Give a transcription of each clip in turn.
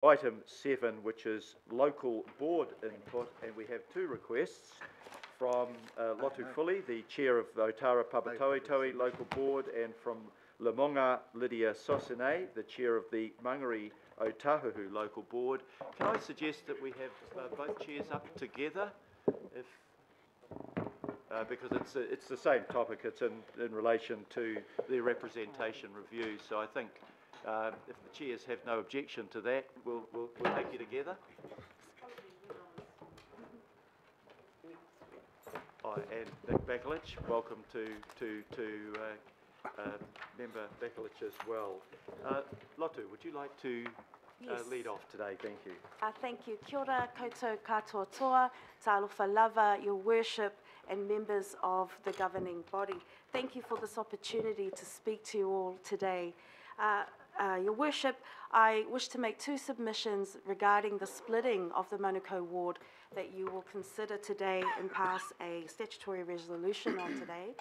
Item 7, which is local board input, and we have two requests from Lotu Fuli, the chair of the Otara Papatoetoe local board, and from Lamonga Lydia Sosine, the chair of the Mangere Otahuhu local board. Can I suggest that we have both chairs up together, if because it's the same topic. It's in relation to the representation review. So I think if the chairs have no objection to that, we'll take you together. Oh, and Nick Bakelich, welcome to member Bakelich as well. Lotu, would you like to lead off today? Thank you. Thank you. Kia ora koutou katoa toa, tālofa lava, your worship and members of the governing body. Thank you for this opportunity to speak to you all today. Your worship, I wish to make two submissions regarding the splitting of the Manukau ward that you will consider today and pass a statutory resolution on today.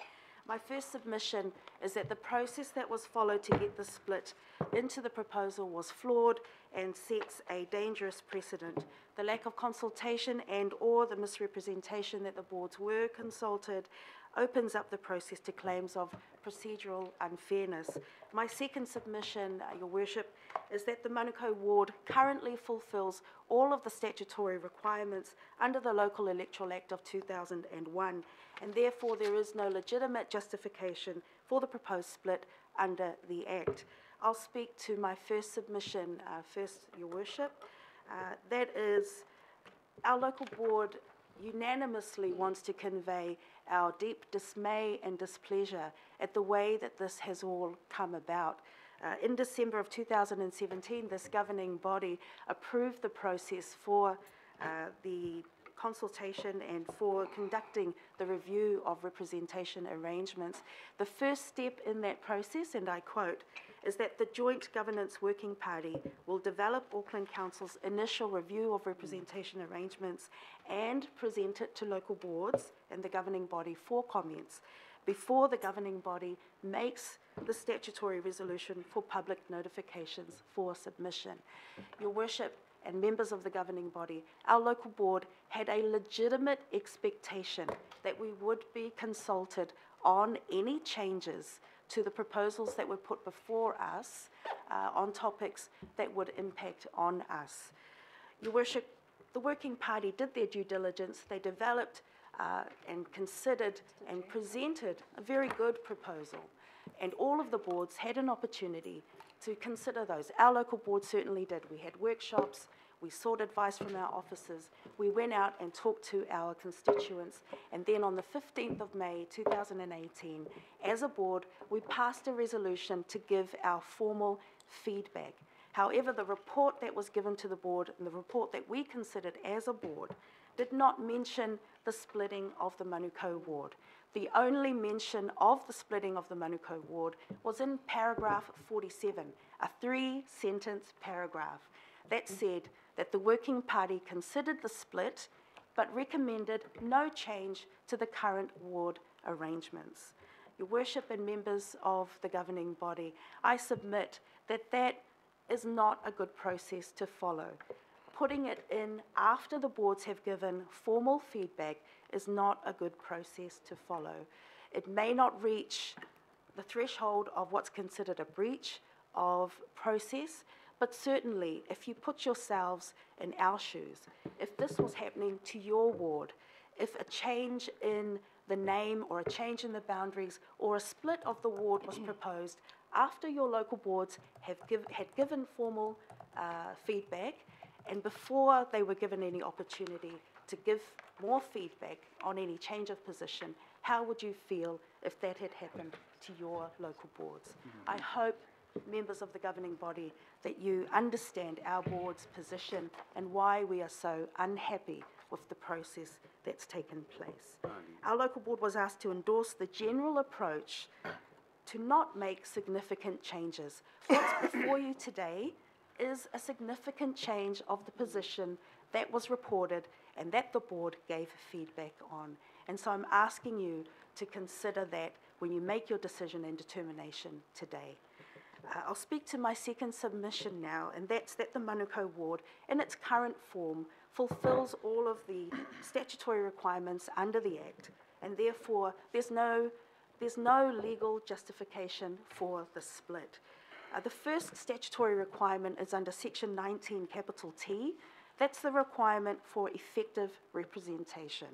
My first submission is that the process that was followed to get the split into the proposal was flawed and sets a dangerous precedent. The lack of consultation and or the misrepresentation that the boards were consulted opens up the process to claims of procedural unfairness. My second submission, Your Worship, is that the Manukau ward currently fulfills all of the statutory requirements under the Local Electoral Act of 2001, and therefore there is no legitimate justification for the proposed split under the Act. I'll speak to my first submission first, Your Worship. That is, our local board unanimously wants to convey our deep dismay and displeasure at the way that this has all come about. In December of 2017, this governing body approved the process for the consultation and for conducting the review of representation arrangements. The first step in that process, and I quote, is that the Joint Governance Working Party will develop Auckland Council's initial review of representation arrangements and present it to local boards and the governing body for comments before the governing body makes the statutory resolution for public notifications for submission. Your Worship and members of the governing body, our local board had a legitimate expectation that we would be consulted on any changes to the proposals that were put before us on topics that would impact on us. Your Worship, the Working Party did their due diligence. They developed and considered and presented a very good proposal, and all of the boards had an opportunity to consider those. Our local board certainly did. We had workshops, we sought advice from our officers, we went out and talked to our constituents, and then on the 15th of May 2018, as a board, we passed a resolution to give our formal feedback. However, the report that was given to the board and the report that we considered as a board did not mention the splitting of the Manukau ward. The only mention of the splitting of the Manukau ward was in paragraph 47, a 3-sentence paragraph that said that the Working Party considered the split but recommended no change to the current ward arrangements. Your Worship and members of the governing body, I submit that that is not a good process to follow. Putting it in after the boards have given formal feedback is not a good process to follow. It may not reach the threshold of what's considered a breach of process, but certainly if you put yourselves in our shoes, if this was happening to your ward, if a change in the name or a change in the boundaries or a split of the ward was proposed after your local boards had given formal feedback, and before they were given any opportunity to give more feedback on any change of position, how would you feel if that had happened to your local boards? I hope, members of the governing body, that you understand our board's position and why we are so unhappy with the process that's taken place. Our local board was asked to endorse the general approach to not make significant changes. What's before you today is a significant change of the position that was reported and that the board gave feedback on. And so I'm asking you to consider that when you make your decision and determination today. I'll speak to my second submission now, and that's that the Manukau ward, in its current form, fulfills all of the statutory requirements under the Act, and therefore there's no legal justification for the split. The first statutory requirement is under Section 19, capital T. That's the requirement for effective representation.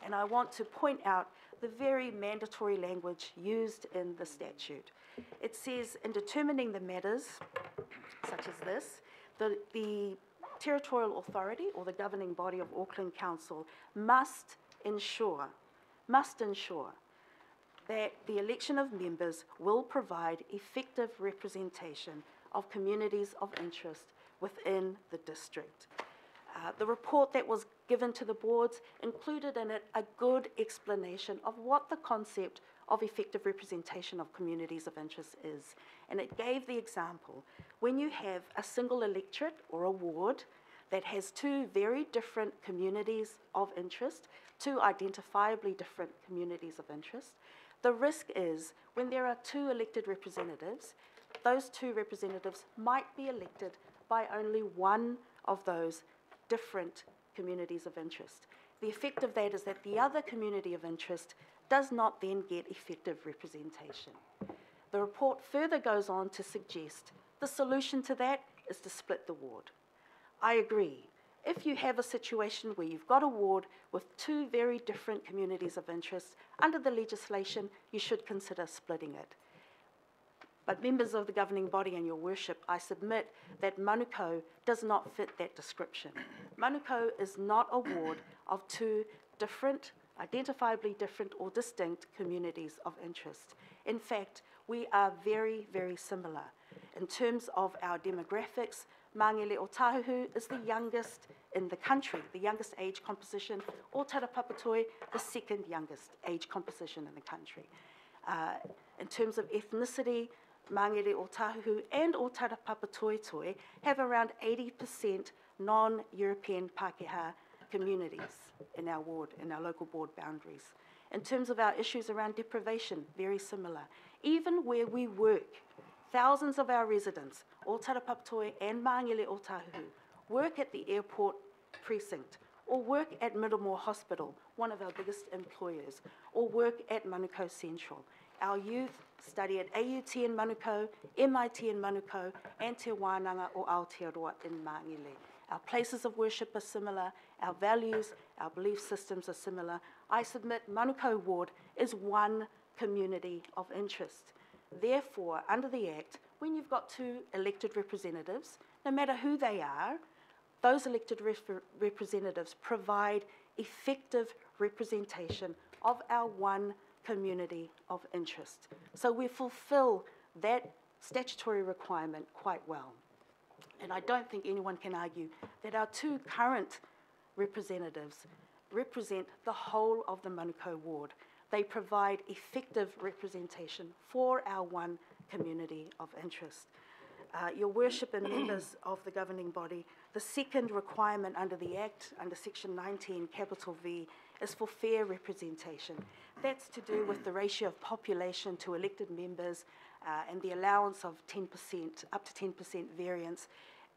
And I want to point out the very mandatory language used in the statute. It says, in determining the matters, such as this, the territorial authority or the governing body of Auckland Council must ensure that the election of members will provide effective representation of communities of interest within the district. The report that was given to the boards included in it a good explanation of what the concept of effective representation of communities of interest is. And it gave the example, when you have a single electorate or a ward that has two very different communities of interest, two identifiably different communities of interest, the risk is when there are two elected representatives, those two representatives might be elected by only one of those different communities of interest. The effect of that is that the other community of interest does not then get effective representation. The report further goes on to suggest the solution to that is to split the ward. I agree. If you have a situation where you've got a ward with two very different communities of interest, under the legislation, you should consider splitting it. But members of the governing body and your worship, I submit that Manukau does not fit that description. Manukau is not a ward of two different, identifiably different or distinct communities of interest. In fact, we are very, very similar. In terms of our demographics, Mangele o Tahuhu is the youngest in the country, the youngest age composition, o Tarapapatoi, the second youngest age composition in the country. In terms of ethnicity, Mangere o Tahuhu and o Tarapapatoetoi have around 80% non-European Pākehā communities in our ward, in our local board boundaries. In terms of our issues around deprivation, very similar. Even where we work, thousands of our residents, o Tarapapatoi and Mangere o Tahuhu, work at the airport precinct, or work at Middlemore Hospital, one of our biggest employers, or work at Manukau Central. Our youth study at AUT in Manukau, MIT in Manukau, and Te Wānanga o Aotearoa in Mangere. Our places of worship are similar, our values, our belief systems are similar. I submit Manukau Ward is one community of interest. Therefore, under the Act, when you've got two elected representatives, no matter who they are, those elected representatives provide effective representation of our one community of interest. So we fulfill that statutory requirement quite well. And I don't think anyone can argue that our two current representatives represent the whole of the Manukau ward. They provide effective representation for our one community of interest. Your worship and members of the governing body, the second requirement under the Act, under Section 19, capital V, is for fair representation. That's to do with the ratio of population to elected members and the allowance of 10%, up to 10% variance.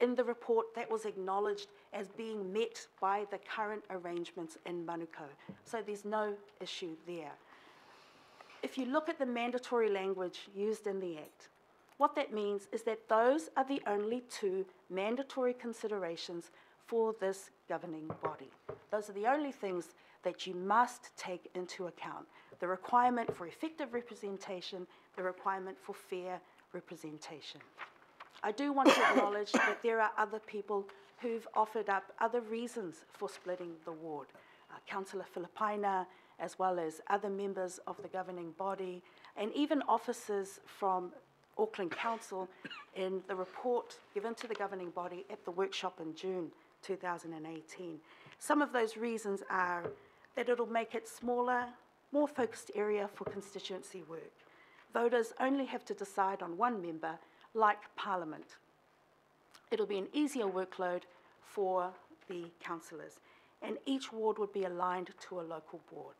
In the report, that was acknowledged as being met by the current arrangements in Manukau. So there's no issue there. If you look at the mandatory language used in the Act, what that means is that those are the only two mandatory considerations for this governing body. Those are the only things that you must take into account. The requirement for effective representation, the requirement for fair representation. I do want to acknowledge that there are other people who've offered up other reasons for splitting the ward. Councillor Filipaina, as well as other members of the governing body, and even officers from Auckland Council in the report given to the governing body at the workshop in June 2018. Some of those reasons are that it'll make it smaller, more focused area for constituency work. Voters only have to decide on one member, like Parliament. It'll be an easier workload for the councillors, and each ward would be aligned to a local board.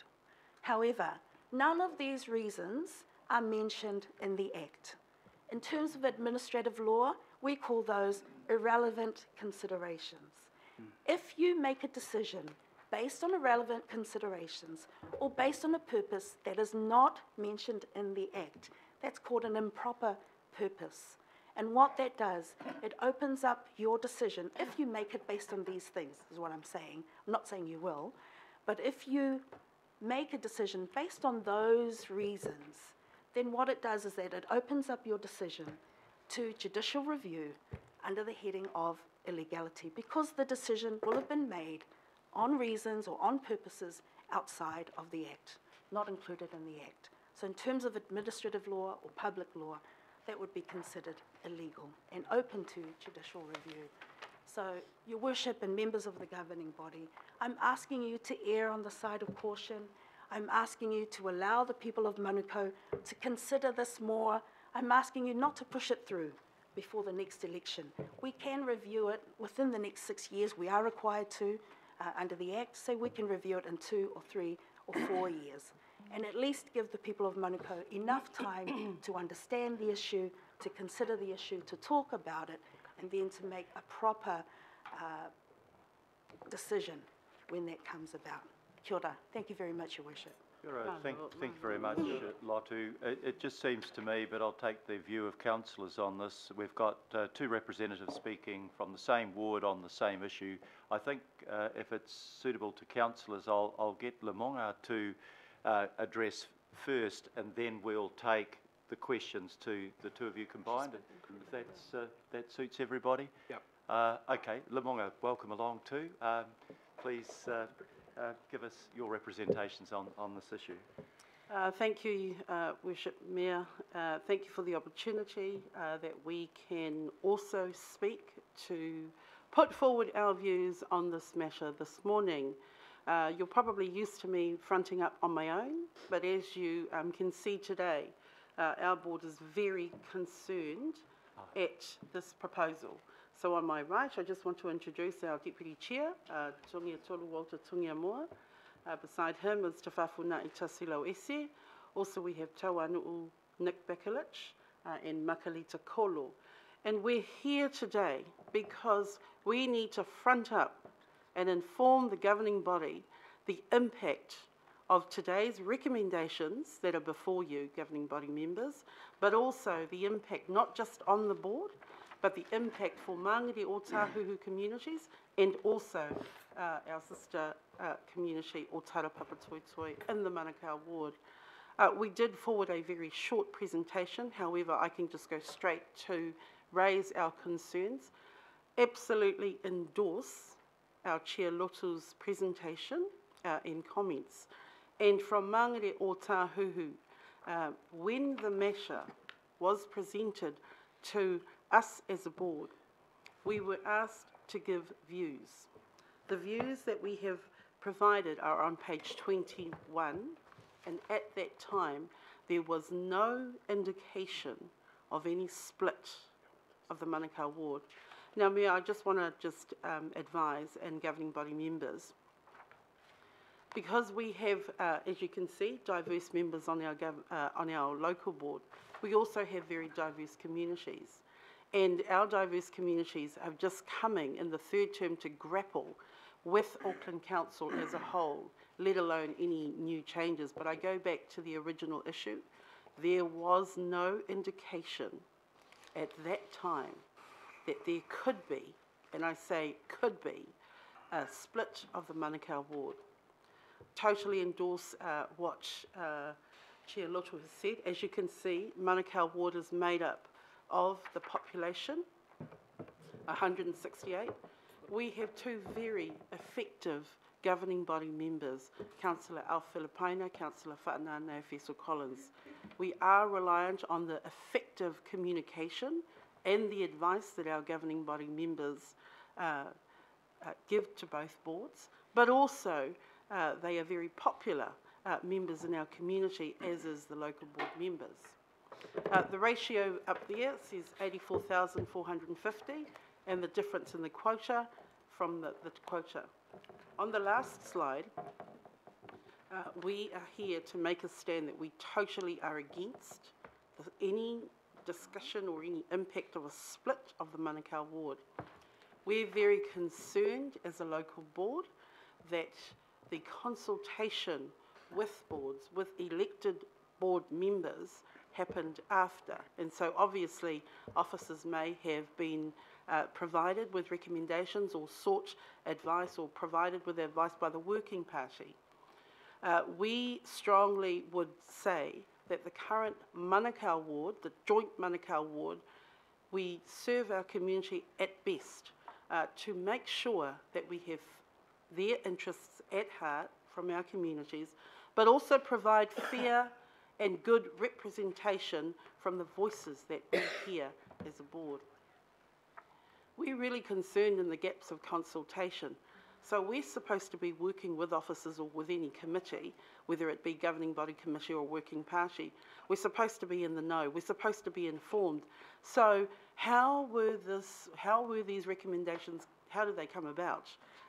However, none of these reasons are mentioned in the Act. In terms of administrative law, we call those irrelevant considerations. If you make a decision based on irrelevant considerations or based on a purpose that is not mentioned in the Act, that's called an improper purpose. And what that does, it opens up your decision, if you make it based on these things, is what I'm saying. I'm not saying you will, but if you make a decision based on those reasons, then what it does is that it opens up your decision to judicial review under the heading of illegality, because the decision will have been made on reasons or on purposes outside of the Act, not included in the Act. So in terms of administrative law or public law, that would be considered illegal and open to judicial review. So, Your Worship and members of the governing body, I'm asking you to err on the side of caution. I'm asking you to allow the people of Manukau to consider this more. I'm asking you not to push it through before the next election. We can review it within the next 6 years. We are required to under the Act, so we can review it in 2 or 3 or 4 years. And at least give the people of Manukau enough time to understand the issue, to consider the issue, to talk about it, and then to make a proper decision when that comes about. Kia ora. Thank you very much, Your Worship. Kia ora. Thank you very much, Lotu. It just seems to me, but I'll take the view of councillors on this. We've got 2 representatives speaking from the same ward on the same issue. I think if it's suitable to councillors, I'll get Lamonga to address first, and then we'll take the questions to the 2 of you combined. If that suits everybody. Yep. Okay, Lamonga, welcome along too. Please give us your representations on this issue. Thank you, Worship Mayor. Thank you for the opportunity that we can also speak to put forward our views on this matter this morning. You're probably used to me fronting up on my own, but as you can see today, our board is very concerned at this proposal. So on my right, I just want to introduce our Deputy Chair, Tungia Tolu Walter Tungia Moa. Beside him is Te Whawhuna i Tasilo Ese. Also we have Tauanuu Nick Bakalich and Makalita Kolo. And we're here today because we need to front up and inform the governing body the impact of today's recommendations that are before you, governing body members, but also the impact not just on the board, but the impact for Māngere o Tāhuhu communities and also our sister community o Tarapapa Toitoi in the Manukau ward. We did forward a very short presentation, however, I can just go straight to raise our concerns. Absolutely endorse our Chair Lotu's presentation and comments. And from Māngere o Tāhuhu, when the matter was presented to us as a board, we were asked to give views. The views that we have provided are on page 21, and at that time, there was no indication of any split of the Manukau ward. Now, Mayor, I just want to advise and governing body members, because we have, as you can see, diverse members on our local board, we also have very diverse communities. And our diverse communities are just coming in the 3rd term to grapple with Auckland Council as a whole, let alone any new changes. But I go back to the original issue. There was no indication at that time that there could be, and I say could be, a split of the Manukau ward. Totally endorse what Chair Lotu has said. As you can see, Manukau ward is made up of the population, 168. We have 2 very effective governing body members, Councillor Al Filipaina, Councillor Whaananau Feso Collins. We are reliant on the effective communication and the advice that our governing body members give to both boards, but also they are very popular members in our community, as is the local board members. The ratio up there says 84,450, and the difference in the quota from the quota. On the last slide, we are here to make a stand that we totally are against any discussion or any impact of a split of the Manukau ward. We're very concerned as a local board that the consultation with boards, with elected board members, happened after. And so obviously officers may have been provided with recommendations or sought advice or provided with advice by the working party. We strongly would say that the current Manukau ward, the joint Manukau ward, we serve our community at best to make sure that we have their interests at heart from our communities, but also provide fair and good representation from the voices that we hear as a board. We're really concerned in the gaps of consultation. So we're supposed to be working with officers or with any committee, whether it be governing body committee or working party. We're supposed to be in the know. We're supposed to be informed. So how were these recommendations, how did they come about?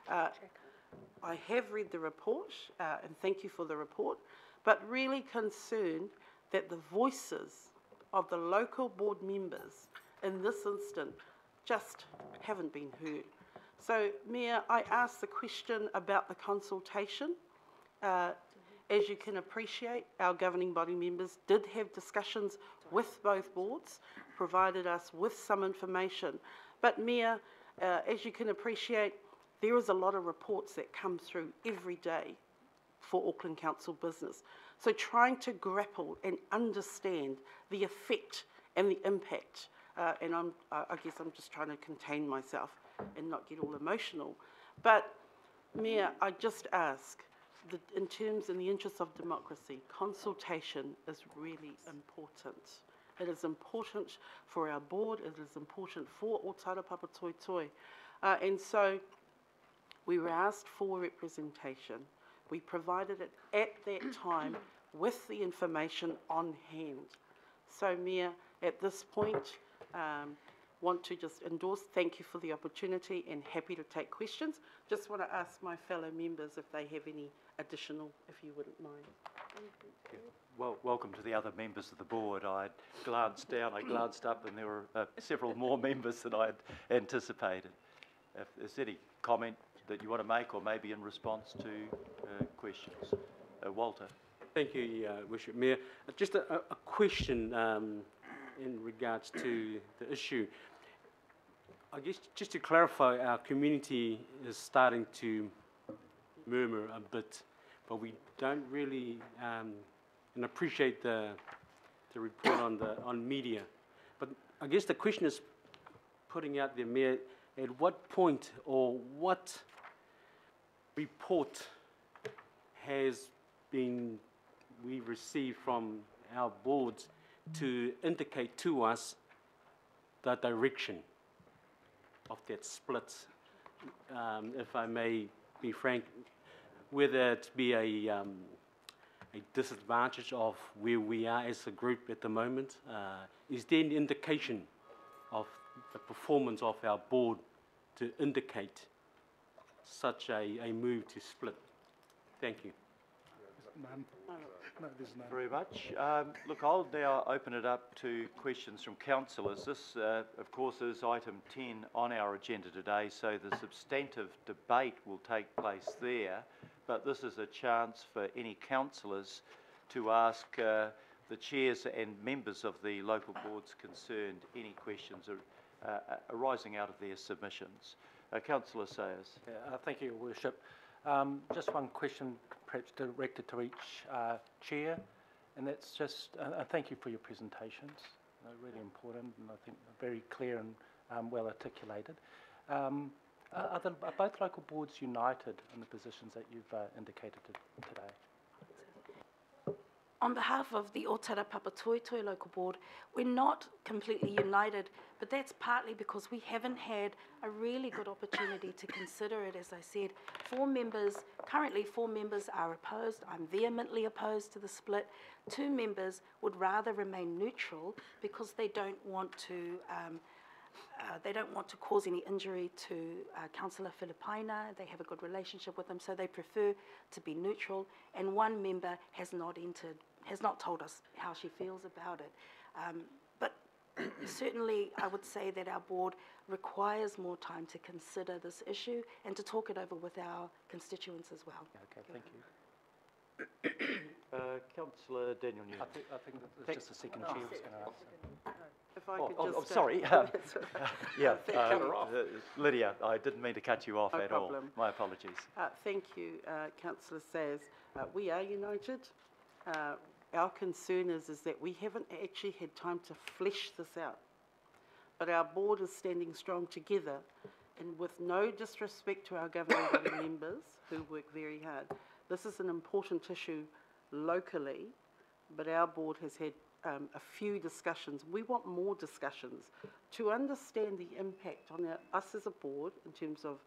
I have read the report, and thank you for the report, but really concerned that the voices of the local board members in this instant just haven't been heard. So, Mayor, I asked the question about the consultation. As you can appreciate, our governing body members did have discussions with both boards, provided us with some information. But, Mayor, as you can appreciate, there is a lot of reports that come through every day for Auckland Council business. So trying to grapple and understand the effect and the impact, and I guess I'm just trying to contain myself and not get all emotional. But, Mayor, I just ask, that in the interest of democracy, consultation is really important. It is important for our board, it is important for Ōtara Papatoetoe. And so we were asked for representation. We provided it at that time with the information on hand. So, Mayor, at this point, want to just endorse, thank you for the opportunity and happy to take questions. Just want to ask my fellow members if they have any additional, if you wouldn't mind. Well, welcome to the other members of the board. I glanced down, I glanced up, and there were several more members than I had anticipated. If there's any comment that you want to make, or maybe in response to questions. Walter. Thank you, Worship Mayor. Just a question in regards to the issue. I guess just to clarify, our community is starting to murmur a bit, but we don't really and appreciate the report on media. But I guess the question is putting out there, Mayor, at what point or what report has been we received from our boards to indicate to us the direction of that split, if I may be frank, whether it be a disadvantage of where we are as a group at the moment. Is there an indication of the performance of our board to indicate such a move to split? Thank you. None. No, there's none. Very much. Look, I'll now open it up to questions from councillors. This, of course, is item 10 on our agenda today, so the substantive debate will take place there, but this is a chance for any councillors to ask the chairs and members of the local boards concerned any questions arising out of their submissions. Councillor Sayers. Thank you, Your Worship. Just one question, perhaps directed to each chair, and that's just thank you for your presentations. They're really important, and I think very clear and well articulated. Are both local boards united in the positions that you've indicated today? On behalf of the Ōtara Papatoetoe local board, we're not completely united, but that's partly because we haven't had a really good opportunity to consider it. As I said, currently 4 members are opposed. I'm vehemently opposed to the split. 2 members would rather remain neutral because they don't want to cause any injury to Councillor Filipaina. They have a good relationship with him, so they prefer to be neutral. And 1 member has not told us how she feels about it. But certainly, I would say that our board requires more time to consider this issue and to talk it over with our constituents as well. Okay, thank you. Councillor Daniel Newman. I think that it's just the second chair was going to answer. If I Oh, could oh, just... sorry. that's all right. Yeah, Thank you. Lydia, I didn't mean to cut you off No at all. problem. My apologies. Thank you, Councillor Sayers. We are united. Our concern is that we haven't actually had time to flesh this out. But our board is standing strong together, and with no disrespect to our governing body members who work very hard, this is an important issue locally, but our board has had a few discussions. We want more discussions to understand the impact on us as a board in terms of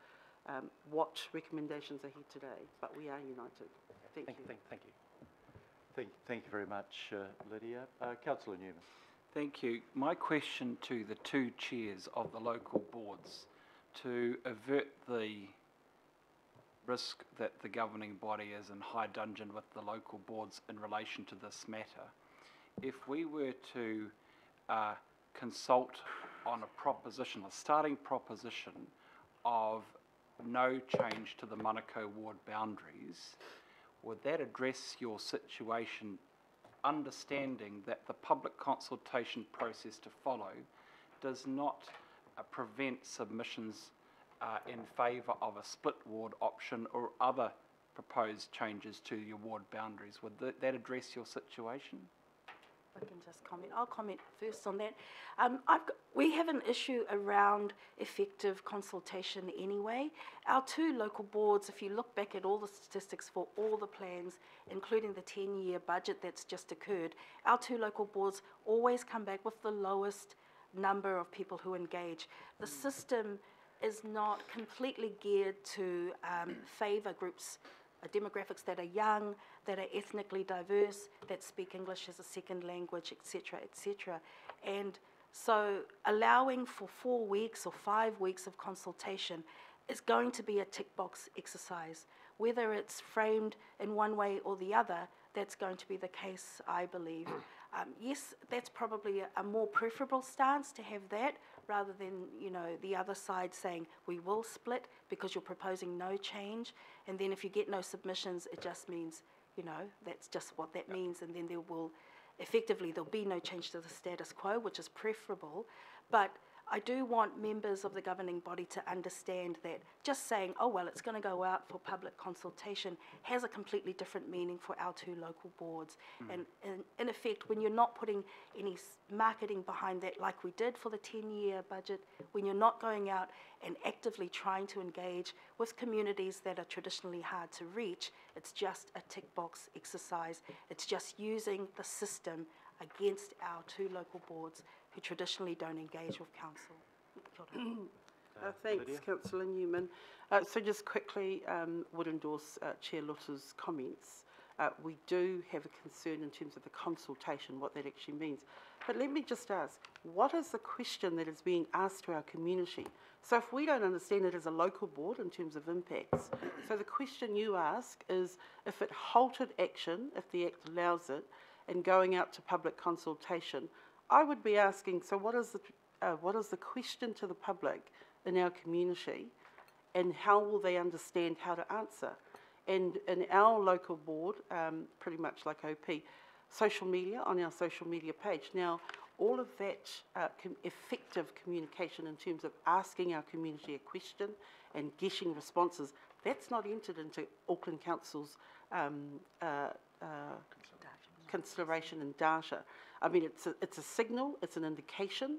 what recommendations are here today, but we are united. Thank you. Thank you. Thank you very much, Lydia. Councillor Newman. Thank you. My question to the two chairs of the local boards, to avert the risk that the governing body is in high dudgeon with the local boards in relation to this matter, if we were to consult on a proposition, a starting proposition of no change to the Manukau ward boundaries, would that address your situation, understanding that the public consultation process to follow does not prevent submissions in favour of a split ward option or other proposed changes to your ward boundaries? Would that address your situation? I can just comment. I'll comment first on that. We have an issue around effective consultation anyway. Our two local boards, if you look back at all the statistics for all the plans, including the 10-year budget that's just occurred, our two local boards always come back with the lowest number of people who engage. The system is not completely geared to favour groups, demographics that are young, that are ethnically diverse, that speak English as a second language, etc., etc. And so allowing for 4 weeks or 5 weeks of consultation is going to be a tick box exercise. Whether it's framed in one way or the other, that's going to be the case, I believe. Yes, that's probably a more preferable stance to have that, rather than, you know, the other side saying we will split because you're proposing no change, and then if you get no submissions, it just means, you know, that's just what that means, and then there'll be no change to the status quo, which is preferable. But I do want members of the governing body to understand that just saying, oh, well, it's going to go out for public consultation has a completely different meaning for our two local boards. And in effect, when you're not putting any marketing behind that like we did for the 10-year budget, when you're not going out and actively trying to engage with communities that are traditionally hard to reach, it's just a tick box exercise. It's just using the system against our two local boards who traditionally don't engage with council. Thanks, Lydia? Councillor Newman. So just quickly, would endorse Chair Lutta's comments. We do have a concern in terms of the consultation, what that actually means. But let me just ask, what is the question that is being asked to our community? So if we don't understand it as a local board in terms of impacts, so the question you ask is if it halted action, if the Act allows it, and going out to public consultation, I would be asking, so what is the question to the public in our community, and how will they understand how to answer? And in our local board, pretty much like OP, social media, on our social media page. Now, all of that effective communication in terms of asking our community a question and getting responses, that's not entered into Auckland Council's consideration and data. I mean, it's a signal, it's an indication.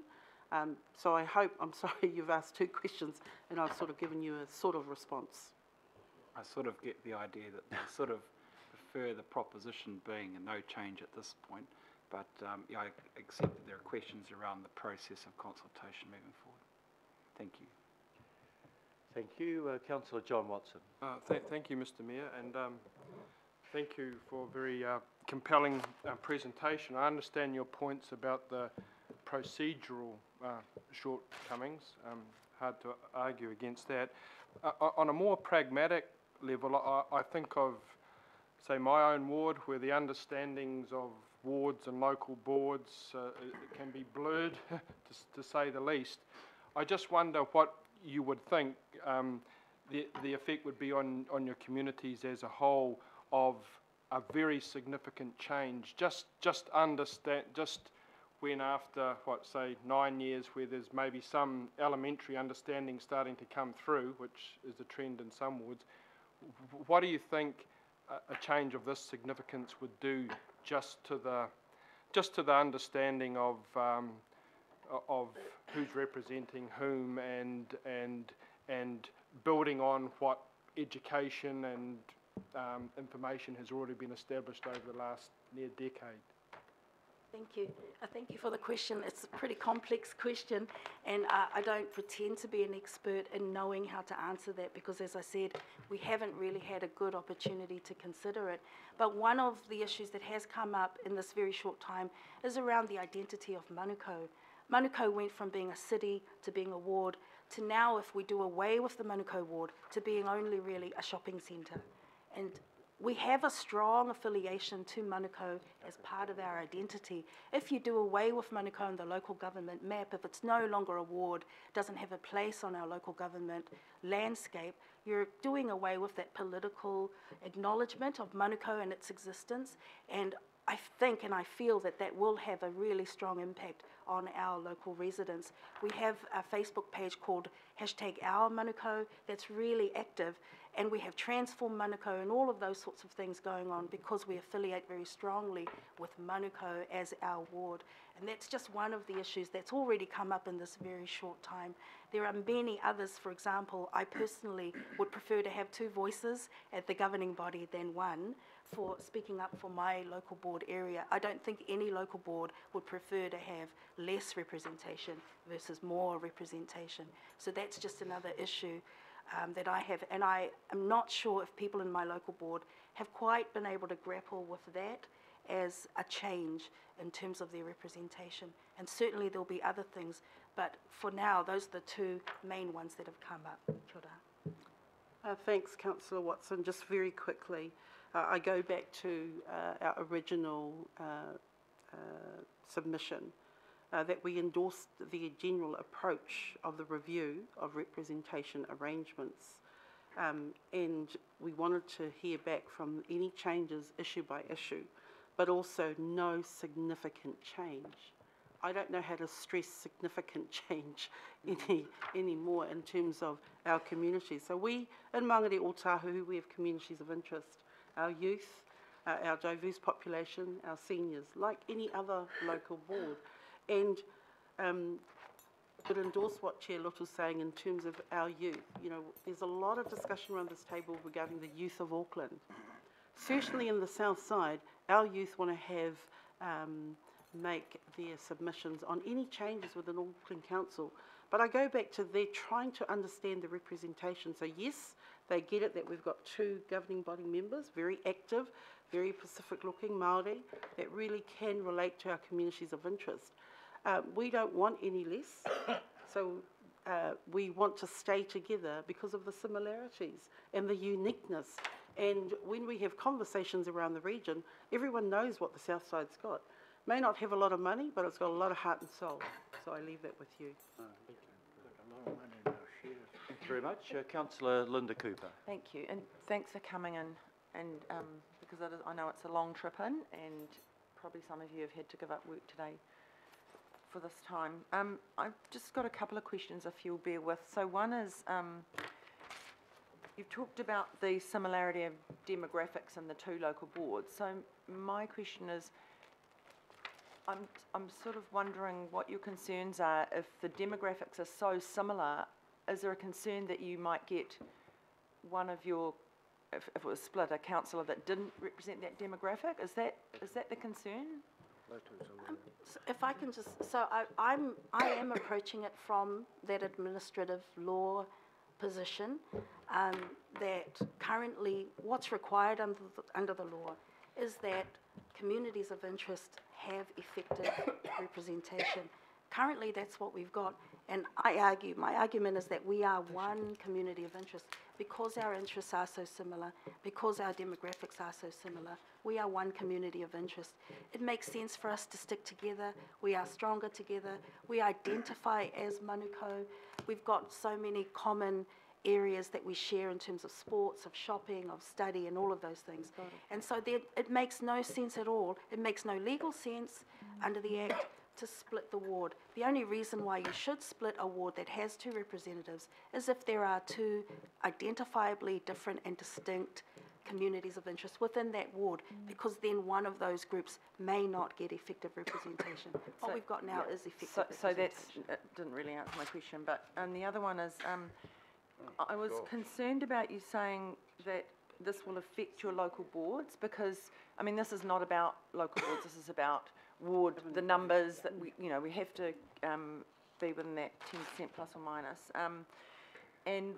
So I hope, I'm sorry, you've asked two questions and I've sort of given you a sort of response. I sort of get the idea that they sort of prefer the proposition being a no change at this point, but yeah, I accept that there are questions around the process of consultation moving forward. Thank you. Thank you. Councillor John Watson. Thank you, Mr Mayor, and thank you for a very compelling presentation. I understand your points about the procedural shortcomings. Hard to argue against that. On a more pragmatic level, I think of say, my own ward, where the understandings of wards and local boards can be blurred, to say the least. I just wonder what you would think the effect would be on your communities as a whole of a very significant change. Just when after, what, say, 9 years, where there's maybe some elementary understanding starting to come through, which is a trend in some wards, what do you think a change of this significance would do just to the understanding of who's representing whom, and building on what education and information has already been established over the last near decade? Thank you. Thank you for the question. It's a pretty complex question, and I don't pretend to be an expert in knowing how to answer that, because, as I said, we haven't really had a good opportunity to consider it. But one of the issues that has come up in this very short time is around the identity of Manukau. Manukau went from being a city to being a ward to now, if we do away with the Manukau ward, to being only really a shopping centre. And we have a strong affiliation to Manukau as part of our identity. If you do away with Manukau in the local government map, if it's no longer a ward, doesn't have a place on our local government landscape, you're doing away with that political acknowledgement of Manukau and its existence. And I think and I feel that that will have a really strong impact on our local residents. We have a Facebook page called #OurManukau that's really active, and we have Transform Manukau and all of those sorts of things going on because we affiliate very strongly with Manukau as our ward. And that's just one of the issues that's already come up in this very short time. There are many others. For example, I personally would prefer to have 2 voices at the governing body than 1 for speaking up for my local board area. I don't think any local board would prefer to have less representation versus more representation. So that's just another issue that I have, and I am not sure if people in my local board have quite been able to grapple with that as a change in terms of their representation. And certainly there'll be other things, but for now, those are the 2 main ones that have come up. Kia ora. Thanks, Councillor Watson. Just very quickly, I go back to our original submission that we endorsed the general approach of the review of representation arrangements, and we wanted to hear back from any changes issue by issue, but also no significant change. I don't know how to stress significant change anymore in terms of our community. So we, in Mangere Otahu, we have communities of interest, our youth, our diverse population, our seniors, like any other local board. And would endorse what Chair Loto's saying in terms of our youth. You know, there's a lot of discussion around this table regarding the youth of Auckland. Certainly in the south side, our youth want to have make their submissions on any changes within Auckland Council. But I go back to they're trying to understand the representation. So yes, they get it that we've got 2 governing body members, very active, very Pacific looking Māori, that really can relate to our communities of interest. We don't want any less, so we want to stay together because of the similarities and the uniqueness. And when we have conversations around the region, everyone knows what the south side's got. May not have a lot of money, but it's got a lot of heart and soul. So I leave that with you. Thank you very much. Councillor Linda Cooper. Thank you, and thanks for coming in. And because I know it's a long trip in, and probably some of you have had to give up work today for this time. I've just got a couple of questions, if you'll bear with. So one is, you've talked about the similarity of demographics in the 2 local boards. So my question is, I'm sort of wondering what your concerns are. If the demographics are so similar, is there a concern that you might get one of your, if it was split, a councillor that didn't represent that demographic? Is that the concern? So if I can just, so I am approaching it from that administrative law position, that currently what's required under the law is that communities of interest have effective representation. Currently, that's what we've got. And my argument is that we are one community of interest. Because our interests are so similar, because our demographics are so similar, we are one community of interest. It makes sense for us to stick together. We are stronger together. We identify as Manukau. We've got so many common areas that we share in terms of sports, of shopping, of study, and all of those things. And so it makes no sense at all. It makes no legal sense under the Act to split the ward. The only reason why you should split a ward that has two representatives is if there are two identifiably different and distinct communities of interest within that ward, because then one of those groups may not get effective representation. What we've got now is effective So representation. that didn't really answer my question, but the other one is, I was concerned about you saying that this will affect your local boards, because, I mean, this is not about local boards, this is about ward, the numbers that we have to be within that 10% plus or minus. And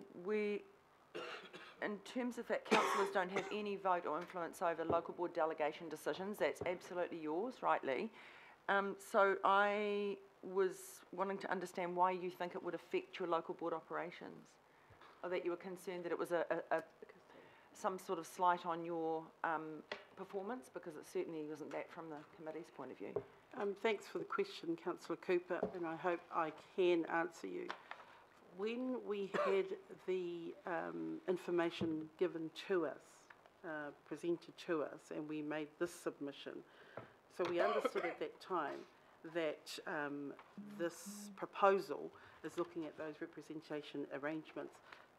in terms of that, councillors don't have any vote or influence over local board delegation decisions. That's absolutely yours, rightly. So I was wanting to understand why you think it would affect your local board operations, or that you were concerned that it was some sort of slight on your performance, because it certainly wasn't that from the committee's point of view. Thanks for the question, Councillor Cooper, and I hope I can answer you. When we had the information given to us, presented to us, and we made this submission, so we understood at that time that this proposal is looking at those representation arrangements.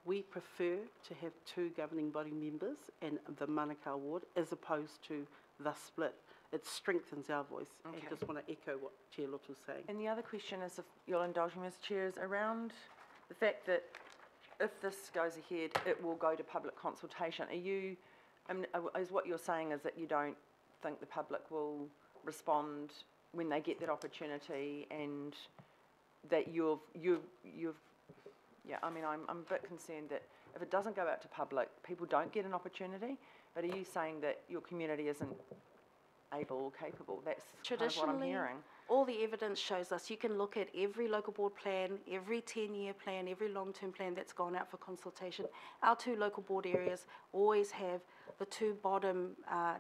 We prefer to have two governing body members in the Manukau ward as opposed to the split. It strengthens our voice. Okay. I just want to echo what Chair Lotu was saying. And the other question is, if you'll indulge me, Mr. Chair, is around the fact that if this goes ahead, it will go to public consultation. Are you, is what you're saying is that you don't think the public will respond when they get that opportunity, and that yeah, I mean, I'm a bit concerned that if it doesn't go out to public, people don't get an opportunity, but are you saying that your community isn't able or capable? That's kind of what I'm hearing. All the evidence shows us, you can look at every local board plan, every 10-year plan, every long-term plan that's gone out for consultation. Our two local board areas always have the two bottom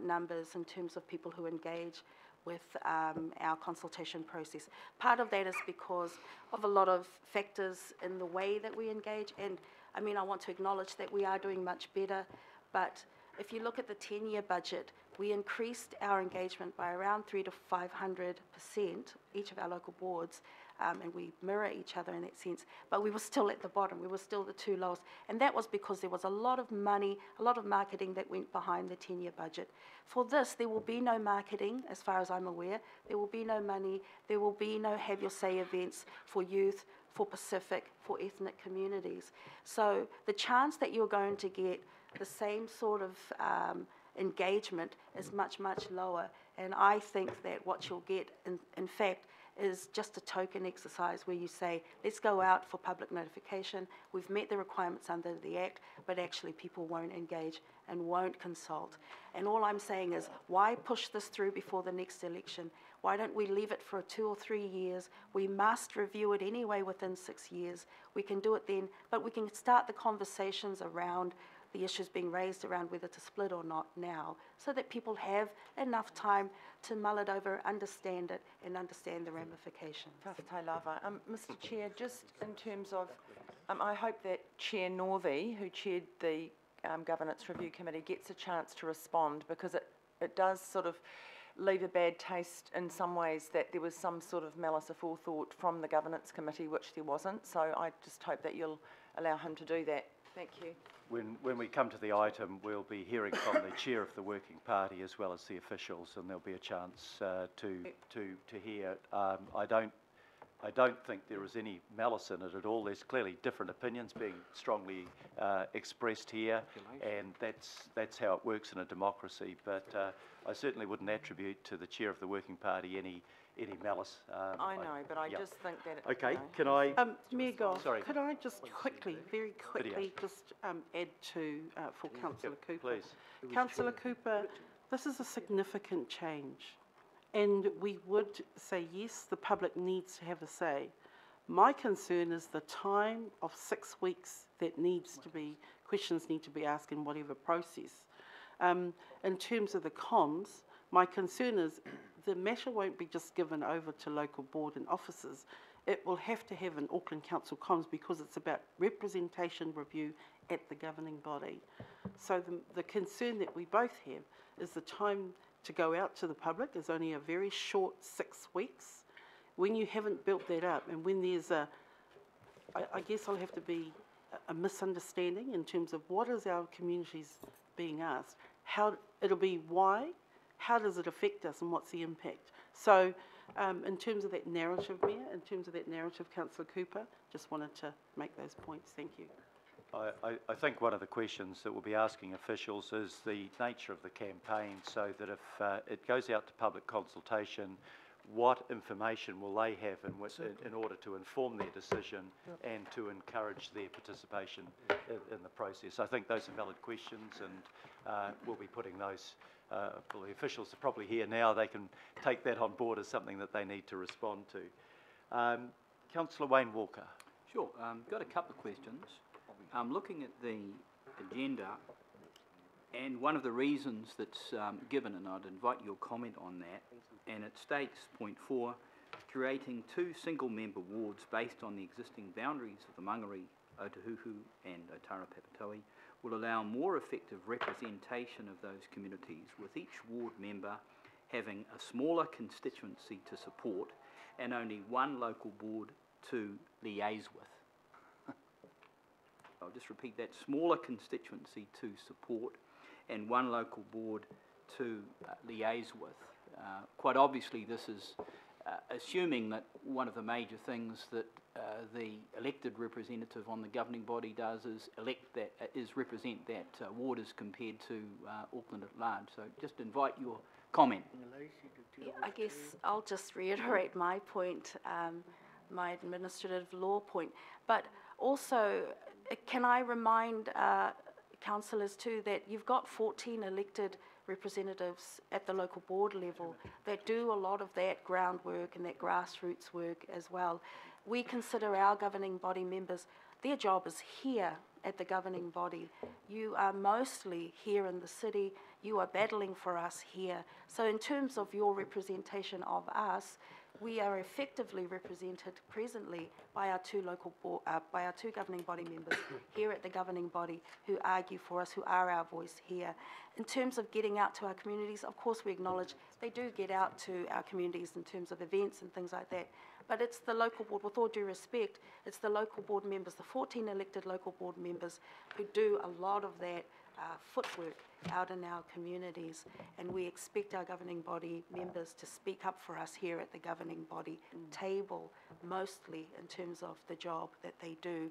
numbers in terms of people who engage with our consultation process. Part of that is because of a lot of factors in the way that we engage, and I mean, I want to acknowledge that we are doing much better, but if you look at the 10-year budget, we increased our engagement by around 300 to 500%, each of our local boards, and we mirror each other in that sense, but we were still at the bottom. We were still the two lowest, and that was because there was a lot of money, a lot of marketing that went behind the 10-year budget. For this, there will be no marketing, as far as I'm aware. There will be no money. There will be no Have Your Say events for youth, for Pacific, for ethnic communities. So the chance that you're going to get the same sort of engagement is much, much lower. And I think that what you'll get, in fact, is just a token exercise where you say, let's go out for public notification. We've met the requirements under the Act, but actually people won't engage and won't consult. And all I'm saying is, why push this through before the next election? Why don't we leave it for 2 or 3 years? We must review it anyway within 6 years. We can do it then, but we can start the conversations around the issues being raised around whether to split or not now, so that people have enough time to mull it over, understand it, and understand the ramifications. Whawhatai lava. Mr. Chair, just in terms of, I hope that Chair Northey, who chaired the Governance Review Committee, gets a chance to respond, because it does sort of leave a bad taste in some ways that there was some sort of malice aforethought from the Governance Committee, which there wasn't. So I just hope that you'll allow him to do that. Thank you. When we come to the item, we'll be hearing from the chair of the working party as well as the officials, and there'll be a chance to hear. I don't think there is any malice in it at all. There's clearly different opinions being strongly expressed here, and that's how it works in a democracy. But I certainly wouldn't attribute to the chair of the working party any malice. I know, but I just think that... Okay, can I... Mayor Goff, Sorry. could I just quickly, very quickly, just add to, for Councillor Cooper. Please. Councillor Cooper, this is a significant change. And we would say, yes, the public needs to have a say. My concern is the time of 6 weeks that needs to be, questions need to be asked in whatever process. In terms of the comms, my concern is the matter won't be just given over to local board and officers. It will have to have an Auckland Council comms because it's about representation review at the governing body. So the concern that we both have is the time to go out to the public is only a very short 6 weeks. When you haven't built that up and when there's I guess I'll have to be a misunderstanding in terms of what is our communities being asked, how it'll be why, how does it affect us and what's the impact. So in terms of that narrative, Mayor, in terms of that narrative, Councillor Cooper, just wanted to make those points. Thank you. I think one of the questions that we'll be asking officials is the nature of the campaign, so that if it goes out to public consultation, what information will they have in order to inform their decision and to encourage their participation in the process? I think those are valid questions, and we'll be putting those, well, the officials are probably here now, they can take that on board as something that they need to respond to. Councillor Wayne Walker. Sure, got a couple of questions. I'm looking at the agenda, and one of the reasons that's given, and I'd invite your comment on that, and it states, point 4, creating 2 single-member wards based on the existing boundaries of the Mangere, Otahuhu and Otara Papatoe will allow more effective representation of those communities, with each ward member having a smaller constituency to support and only one local board to liaise with. I'll just repeat that, smaller constituency to support and one local board to liaise with. Quite obviously this is assuming that one of the major things that the elected representative on the governing body does is represent that ward as compared to Auckland at large. So just invite your comment. Yeah, I guess I'll just reiterate my point, my administrative law point, but also can I remind councillors too that you've got 14 elected representatives at the local board level that do a lot of that groundwork and that grassroots work as well. We consider our governing body members, their job is here at the governing body. You are mostly here in the city, you are battling for us here. So in terms of your representation of us, we are effectively represented presently by our 2 local board, by our 2 governing body members here at the governing body who argue for us, who are our voice here. In terms of getting out to our communities, of course we acknowledge they do get out to our communities in terms of events and things like that. But it's the local board, with all due respect, it's the local board members, the 14 elected local board members who do a lot of that footwork out in our communities, and we expect our governing body members to speak up for us here at the governing body table, mostly in terms of the job that they do.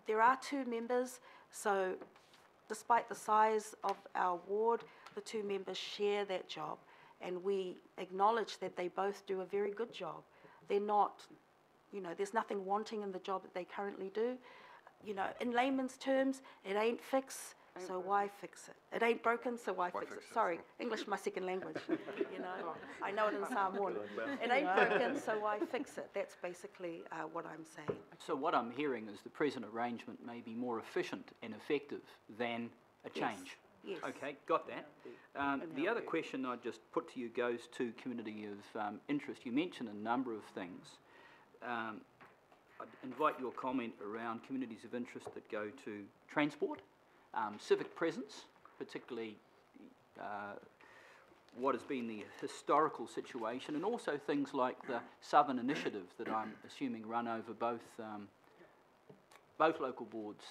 There are 2 members, so despite the size of our ward, the 2 members share that job, and we acknowledge that they both do a very good job. They're not, you know, there's nothing wanting in the job that they currently do. You know, in layman's terms, it ain't fixed, so why fix it? It ain't broken, so why fix it? Sorry, English my second language, you know. I know it in Samoan. It ain't broken, so why fix it? That's basically what I'm saying. So what I'm hearing is the present arrangement may be more efficient and effective than a change. Yes. Okay, got that. The other question I just put to you goes to community of interest. You mentioned a number of things. I'd invite your comment around communities of interest that go to transport, civic presence, particularly what has been the historical situation, and also things like the Southern Initiative that I'm assuming run over both local boards,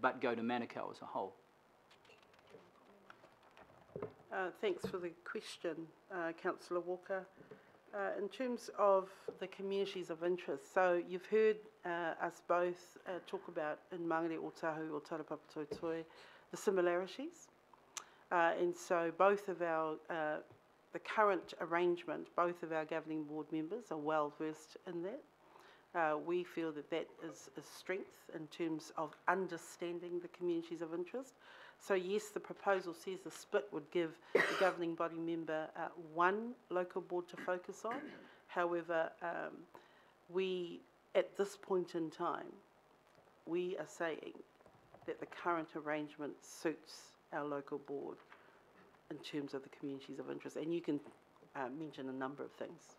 but go to Manukau as a whole. Thanks for the question, Councillor Walker. In terms of the communities of interest, so you've heard us both talk about in Mangere, Otahu, Otara Papatoetoe, the similarities. And so both of our, the current arrangement, both of our governing board members are well versed in that. We feel that that is a strength in terms of understanding the communities of interest. So yes, the proposal says the split would give the governing body member one local board to focus on. However, we, at this point in time, we are saying that the current arrangement suits our local board in terms of the communities of interest. And you can mention a number of things.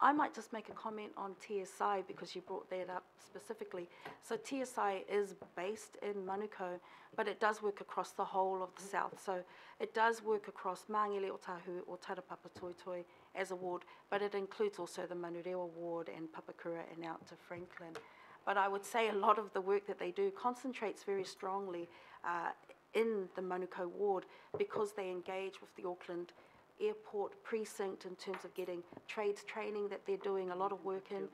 I might just make a comment on TSI because you brought that up specifically. So TSI is based in Manukau, but it does work across the whole of the south. So it does work across Māngere Otahu or Tarapapa Toitoi as a ward, but it includes also the Manurewa ward and Papakura and out to Franklin. But I would say a lot of the work that they do concentrates very strongly in the Manukau ward because they engage with the Auckland Airport precinct in terms of getting trades training that they're doing a lot of work in,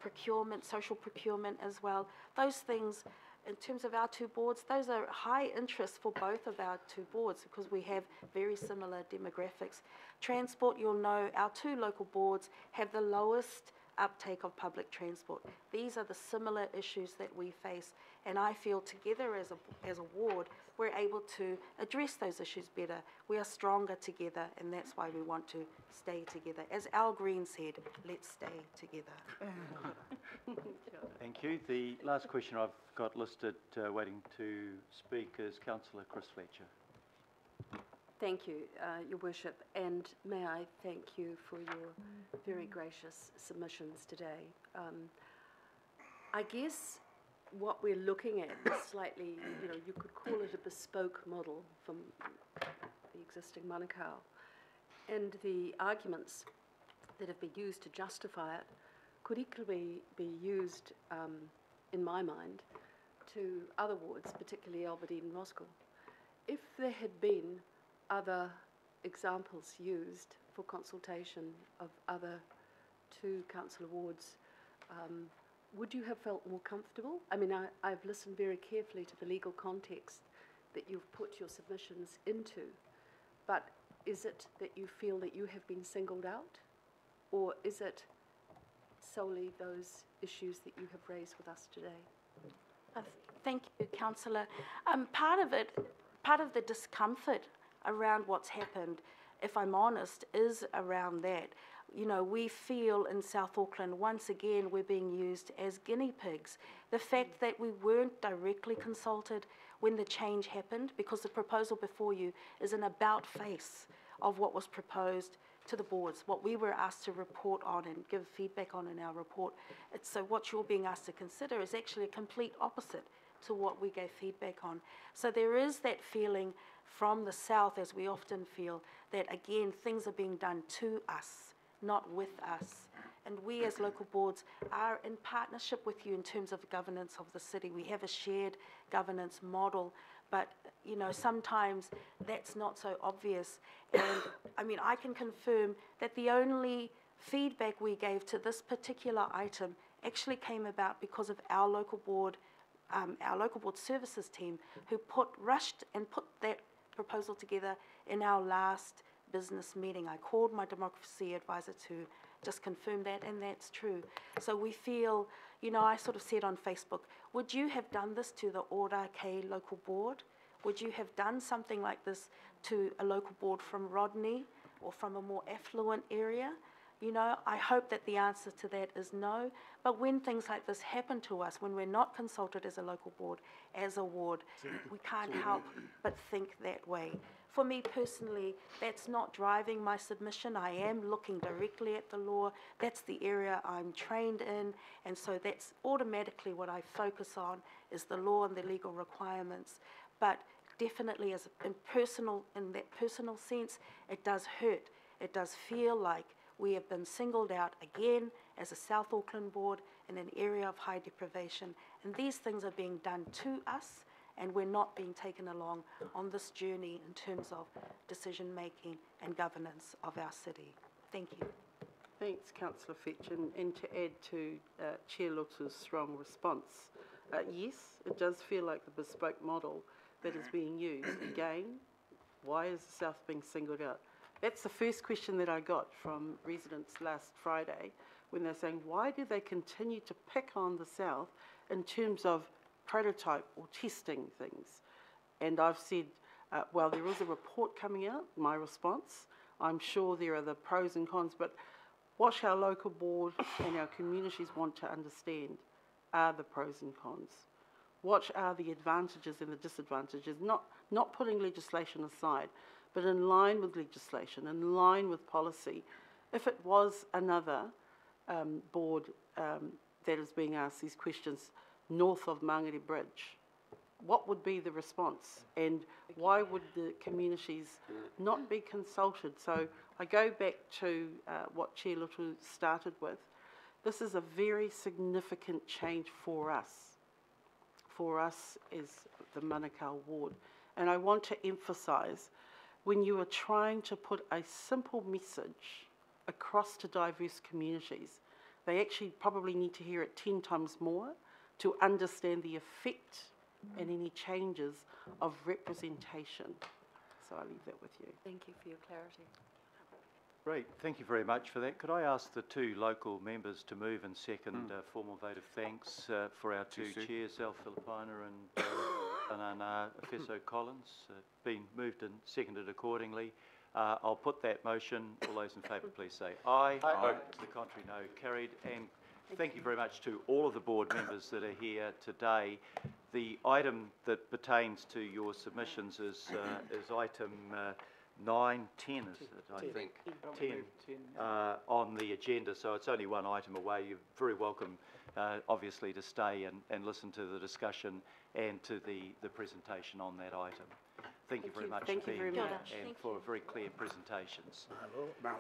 procurement, social procurement as well. Those things, in terms of our two boards, those are high interest for both of our two boards because we have very similar demographics. Transport, you'll know, our two local boards have the lowest uptake of public transport. These are the similar issues that we face, and I feel together as a ward, we're able to address those issues better. We are stronger together, and that's why we want to stay together. As Al Green said, let's stay together. Thank you. The last question I've got listed waiting to speak is Councillor Chris Fletcher. Thank you, Your Worship, and may I thank you for your very gracious submissions today. I guess what we're looking at is slightly, you could call it a bespoke model from the existing Manukau, and the arguments that have been used to justify it could equally be used, in my mind, to other wards, particularly Albertine and Roskill. If there had been other examples used for consultation of other two council wards, would you have felt more comfortable? I mean, I've listened very carefully to the legal context that you've put your submissions into, but is it that you feel that you have been singled out, or is it solely those issues that you have raised with us today? Thank you, Councillor. Part of the discomfort around what's happened, if I'm honest, is around that. We feel in South Auckland, once again, we're being used as guinea pigs. The fact that we weren't directly consulted when the change happened, because the proposal before you is an about face of what was proposed to the boards, what we were asked to report on and give feedback on in our report. So what you're being asked to consider is actually a complete opposite to what we gave feedback on. So there is that feeling from the south, as we often feel, that again, things are being done to us, not with us. And we as local boards are in partnership with you in terms of governance of the city. We have a shared governance model, but sometimes that's not so obvious. And I mean, I can confirm that the only feedback we gave to this particular item actually came about because of our local board services team, who rushed and put that proposal together in our last business meeting. I called my democracy advisor to just confirm that, and that's true. So we feel, I sort of said on Facebook, would you have done this to the Ora K local board? Would you have done something like this to a local board from Rodney or from a more affluent area? I hope that the answer to that is no. But when things like this happen to us, when we're not consulted as a local board, as a ward, we can't help but think that way. For me personally, that's not driving my submission. I am looking directly at the law. That's the area I'm trained in. And so that's automatically what I focus on, is the law and the legal requirements. But definitely in that personal sense, it does hurt. It does feel like we have been singled out again as a South Auckland board in an area of high deprivation. And these things are being done to us, and we're not being taken along on this journey in terms of decision-making and governance of our city. Thank you. Thanks, Councillor Fitch. And to add to Chair Lux's strong response, yes, it does feel like the bespoke model that is being used. Again, why is the South being singled out? That's the first question that I got from residents last Friday, when they're saying, why do they continue to pick on the South in terms of prototype or testing things? And I've said, well, there is a report coming out, my response. I'm sure there are the pros and cons, but what our local board and our communities want to understand are the pros and cons. What are the advantages and the disadvantages, not putting legislation aside, but in line with legislation, in line with policy. If it was another board that is being asked these questions north of Mangere Bridge, what would be the response? And why would the communities not be consulted? So I go back to what Chair Little started with. This is a very significant change for us as the Manukau ward. And I want to emphasise, when you are trying to put a simple message across to diverse communities, they actually probably need to hear it 10 times more to understand the effect and any changes of representation. So I'll leave that with you. Thank you for your clarity. Great, thank you very much for that. Could I ask the two local members to move and second a formal vote of thanks for our two chairs, Al Filipina and Anana Efeso Collins, been moved and seconded accordingly. I'll put that motion. All those in favour, please say aye. Aye. To the contrary, no. Carried. And thank you very much to all of the board members that are here today. The item that pertains to your submissions is item 9, 10, is it, I think? 10 on the agenda, so it's only one item away. You're very welcome, obviously, to stay and listen to the discussion and to the presentation on that item. Thank you very much for being here and for very clear presentations. Right.